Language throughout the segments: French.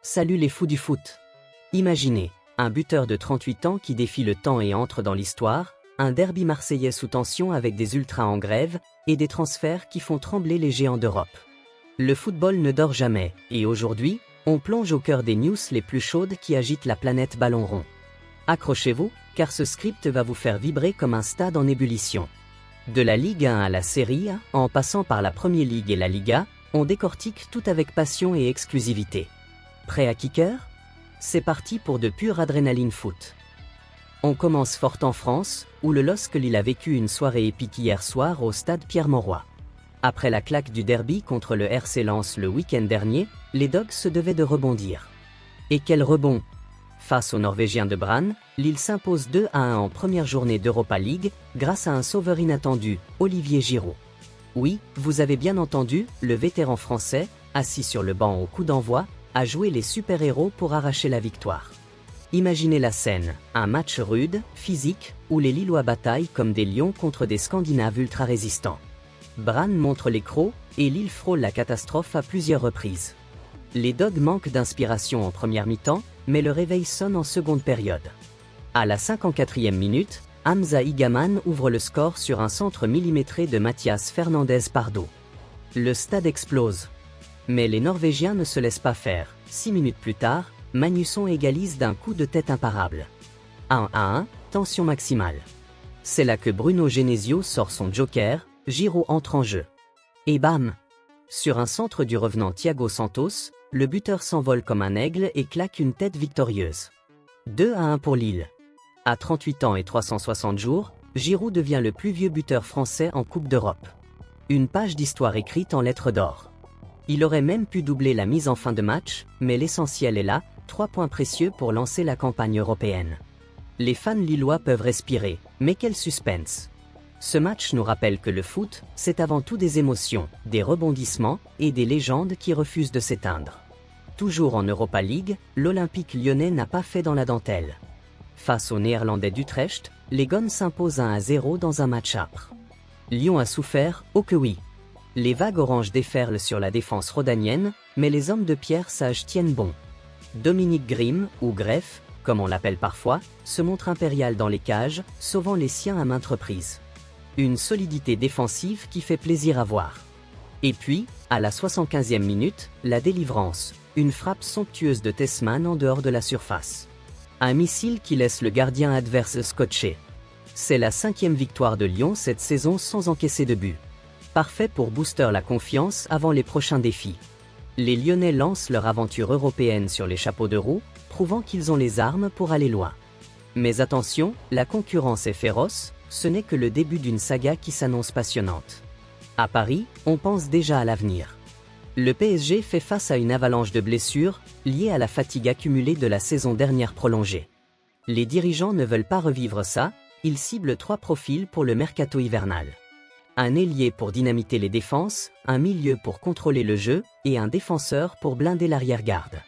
Salut les fous du foot. Imaginez, un buteur de 38 ans qui défie le temps et entre dans l'histoire, un derby marseillais sous tension avec des ultras en grève, et des transferts qui font trembler les géants d'Europe. Le football ne dort jamais, et aujourd'hui, on plonge au cœur des news les plus chaudes qui agitent la planète ballon rond. Accrochez-vous, car ce script va vous faire vibrer comme un stade en ébullition. De la Ligue 1 à la Serie A, en passant par la Premier League et la Liga, on décortique tout avec passion et exclusivité. Prêt à kicker? C'est parti pour de pure adrénaline foot. On commence fort en France, où le LOSC Lille a vécu une soirée épique hier soir au stade Pierre-Mauroy. Après la claque du derby contre le RC Lens le week-end dernier, les Dogs se devaient de rebondir. Et quel rebond! Face aux Norvégiens de Brann, Lille s'impose 2-1 en première journée d'Europa League, grâce à un sauveur inattendu, Olivier Giroud. Oui, vous avez bien entendu, le vétéran français, assis sur le banc au coup d'envoi, a joué les super-héros pour arracher la victoire. Imaginez la scène, un match rude, physique, où les Lillois bataillent comme des lions contre des Scandinaves ultra-résistants. Brann montre les crocs, et Lille frôle la catastrophe à plusieurs reprises. Les Dogs manquent d'inspiration en première mi-temps, mais le réveil sonne en seconde période. À la 54e minute, Hamza Igaman ouvre le score sur un centre millimétré de Mathias Fernandez Pardo. Le stade explose. Mais les Norvégiens ne se laissent pas faire. 6 minutes plus tard, Magnusson égalise d'un coup de tête imparable. 1-1, tension maximale. C'est là que Bruno Genesio sort son joker, Giroud entre en jeu. Et bam! Sur un centre du revenant Thiago Santos, le buteur s'envole comme un aigle et claque une tête victorieuse. 2-1 pour Lille. À 38 ans et 360 jours, Giroud devient le plus vieux buteur français en Coupe d'Europe. Une page d'histoire écrite en lettres d'or. Il aurait même pu doubler la mise en fin de match, mais l'essentiel est là, 3 points précieux pour lancer la campagne européenne. Les fans lillois peuvent respirer, mais quel suspense! Ce match nous rappelle que le foot, c'est avant tout des émotions, des rebondissements et des légendes qui refusent de s'éteindre. Toujours en Europa League, l'Olympique lyonnais n'a pas fait dans la dentelle. Face aux Néerlandais d'Utrecht, les Gones s'imposent 1-0 dans un match âpre. Lyon a souffert, oh que oui! Les vagues oranges déferlent sur la défense rhodanienne, mais les hommes de pierre sages tiennent bon. Dominique Grimm, ou Greff, comme on l'appelle parfois, se montre impérial dans les cages, sauvant les siens à maintes reprises. Une solidité défensive qui fait plaisir à voir. Et puis, à la 75e minute, la délivrance, une frappe somptueuse de Tessman en dehors de la surface. Un missile qui laisse le gardien adverse scotché. C'est la 5e victoire de Lyon cette saison sans encaisser de but. Parfait pour booster la confiance avant les prochains défis. Les Lyonnais lancent leur aventure européenne sur les chapeaux de roue, prouvant qu'ils ont les armes pour aller loin. Mais attention, la concurrence est féroce, ce n'est que le début d'une saga qui s'annonce passionnante. À Paris, on pense déjà à l'avenir. Le PSG fait face à une avalanche de blessures, liées à la fatigue accumulée de la saison dernière prolongée. Les dirigeants ne veulent pas revivre ça, ils ciblent 3 profils pour le mercato hivernal. Un ailier pour dynamiter les défenses, un milieu pour contrôler le jeu, et un défenseur pour blinder l'arrière-garde.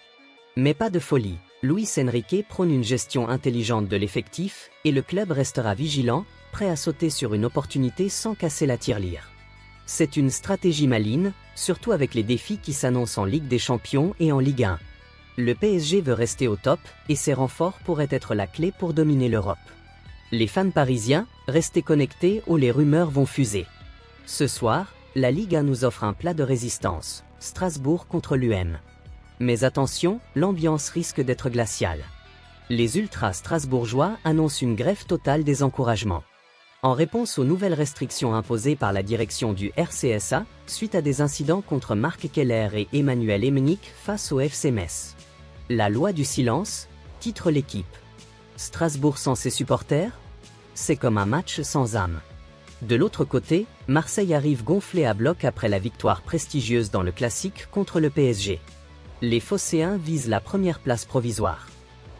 Mais pas de folie, Luis Enrique prône une gestion intelligente de l'effectif, et le club restera vigilant, prêt à sauter sur une opportunité sans casser la tirelire. C'est une stratégie maligne, surtout avec les défis qui s'annoncent en Ligue des Champions et en Ligue 1. Le PSG veut rester au top, et ses renforts pourraient être la clé pour dominer l'Europe. Les fans parisiens, restez connectés ou les rumeurs vont fuser. Ce soir, la Ligue 1 nous offre un plat de résistance, Strasbourg contre l'UM. Mais attention, l'ambiance risque d'être glaciale. Les ultras strasbourgeois annoncent une grève totale des encouragements. En réponse aux nouvelles restrictions imposées par la direction du RCSA, suite à des incidents contre Marc Keller et Emmanuel Emmenich face au FC Metz. La loi du silence, titre l'équipe. Strasbourg sans ses supporters? C'est comme un match sans âme. De l'autre côté, Marseille arrive gonflé à bloc après la victoire prestigieuse dans le classique contre le PSG. Les Phocéens visent la première place provisoire.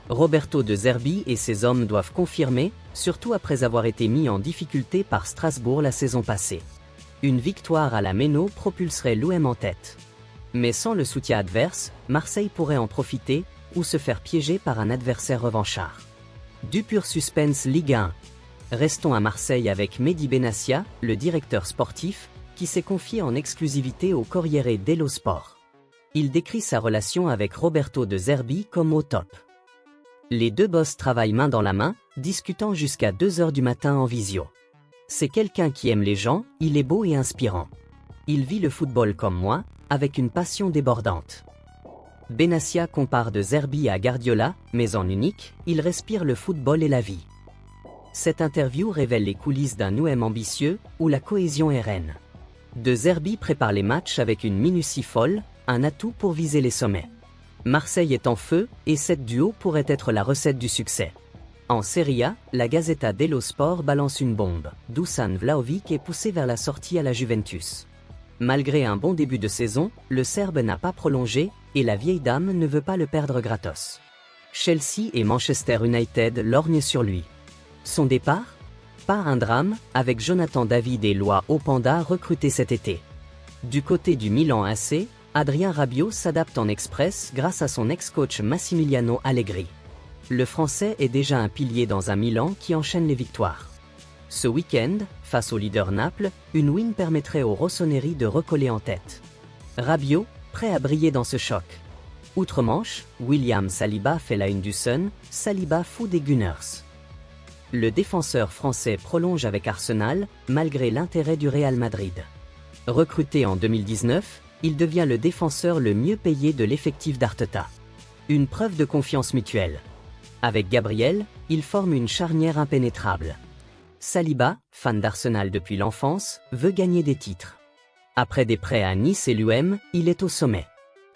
Roberto De Zerbi et ses hommes doivent confirmer, surtout après avoir été mis en difficulté par Strasbourg la saison passée. Une victoire à la Méno propulserait l'OM en tête. Mais sans le soutien adverse, Marseille pourrait en profiter, ou se faire piéger par un adversaire revanchard. Du pur suspense Ligue 1. Restons à Marseille avec Mehdi Benassia, le directeur sportif, qui s'est confié en exclusivité au Corriere dello Sport. Il décrit sa relation avec Roberto De Zerbi comme au top. Les deux boss travaillent main dans la main, discutant jusqu'à 2 heures du matin en visio. C'est quelqu'un qui aime les gens, il est beau et inspirant. Il vit le football comme moi, avec une passion débordante. Benassia compare De Zerbi à Guardiola, mais en unique, il respire le football et la vie. Cette interview révèle les coulisses d'un OM ambitieux, où la cohésion est reine. De Zerbi prépare les matchs avec une minutie folle, un atout pour viser les sommets. Marseille est en feu, et cette duo pourrait être la recette du succès. En Serie A, la Gazzetta dello Sport balance une bombe. Dusan Vlahovic est poussé vers la sortie à la Juventus. Malgré un bon début de saison, le Serbe n'a pas prolongé, et la vieille dame ne veut pas le perdre gratos. Chelsea et Manchester United lorgnent sur lui. Son départ ? Par un drame, avec Jonathan David et Loa Openda recrutés cet été. Du côté du Milan AC, Adrien Rabiot s'adapte en express grâce à son ex-coach Massimiliano Allegri. Le Français est déjà un pilier dans un Milan qui enchaîne les victoires. Ce week-end, face au leader Naples, une win permettrait aux Rossoneri de recoller en tête. Rabiot, prêt à briller dans ce choc. Outre-Manche, William Saliba fait la une du Sun, Saliba fout des Gunners. Le défenseur français prolonge avec Arsenal, malgré l'intérêt du Real Madrid. Recruté en 2019, il devient le défenseur le mieux payé de l'effectif d'Arteta. Une preuve de confiance mutuelle. Avec Gabriel, ils forment une charnière impénétrable. Saliba, fan d'Arsenal depuis l'enfance, veut gagner des titres. Après des prêts à Nice et l'UM, il est au sommet.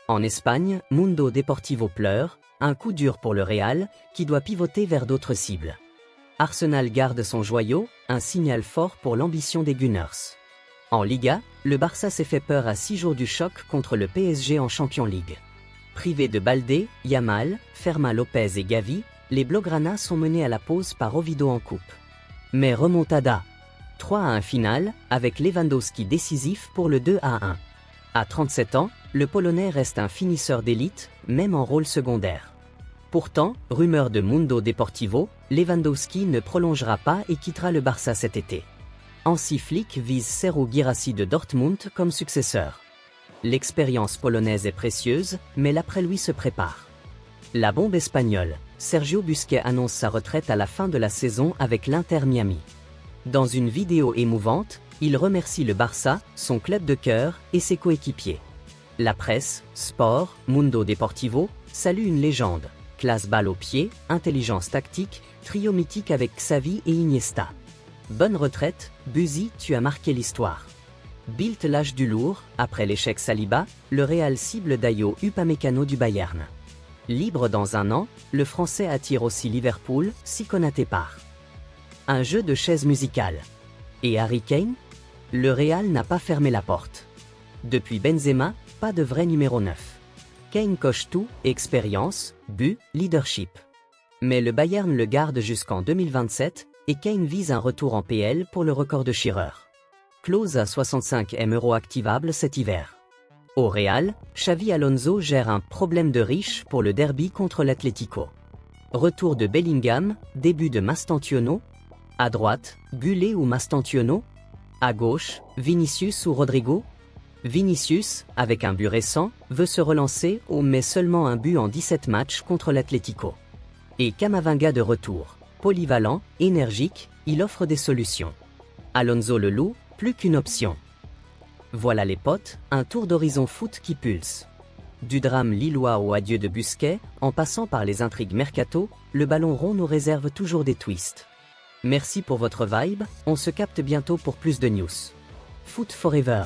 En Espagne, Mundo Deportivo pleure, un coup dur pour le Real, qui doit pivoter vers d'autres cibles. Arsenal garde son joyau, un signal fort pour l'ambition des Gunners. En Liga, le Barça s'est fait peur à 6 jours du choc contre le PSG en Champions League. Privés de Baldé, Yamal, Fermin Lopez et Gavi, les Blaugrana sont menés à la pause par Oviedo en coupe. Mais remontada. 3-1 finale, avec Lewandowski décisif pour le 2-1. À 37 ans, le Polonais reste un finisseur d'élite, même en rôle secondaire. Pourtant, rumeur de Mundo Deportivo, Lewandowski ne prolongera pas et quittera le Barça cet été. Hansi Flick vise Serhou Guirassy de Dortmund comme successeur. L'expérience polonaise est précieuse, mais l'après-lui se prépare. La bombe espagnole, Sergio Busquets annonce sa retraite à la fin de la saison avec l'Inter Miami. Dans une vidéo émouvante, il remercie le Barça, son club de cœur, et ses coéquipiers. La presse, Sport, Mundo Deportivo, salue une légende. Classe balle au pied, intelligence tactique, trio mythique avec Xavi et Iniesta. Bonne retraite, Buzy, tu as marqué l'histoire. Bildt lâche du lourd, après l'échec Saliba, le Real cible Dayo Upamecano du Bayern. Libre dans un an, le Français attire aussi Liverpool, si Konaté part. Un jeu de chaises musicales. Et Harry Kane ? Le Real n'a pas fermé la porte. Depuis Benzema, pas de vrai numéro 9. Kane coche tout, expérience, but, leadership. Mais le Bayern le garde jusqu'en 2027, et Kane vise un retour en PL pour le record de Shearer. Clause à 65 M € activable cet hiver. Au Real, Xavi Alonso gère un problème de riche pour le derby contre l'Atlético. Retour de Bellingham, début de Mastantuono. À droite, Gullet ou Mastantuono. À gauche, Vinicius ou Rodrigo. Vinicius, avec un but récent, veut se relancer, mais seulement un but en 17 matchs contre l'Atlético. Et Camavinga de retour. Polyvalent, énergique, il offre des solutions. Alonso le loue, plus qu'une option. Voilà les potes, un tour d'horizon foot qui pulse. Du drame lillois au adieu de Busquets, en passant par les intrigues mercato, le ballon rond nous réserve toujours des twists. Merci pour votre vibe, on se capte bientôt pour plus de news. Foot Forever.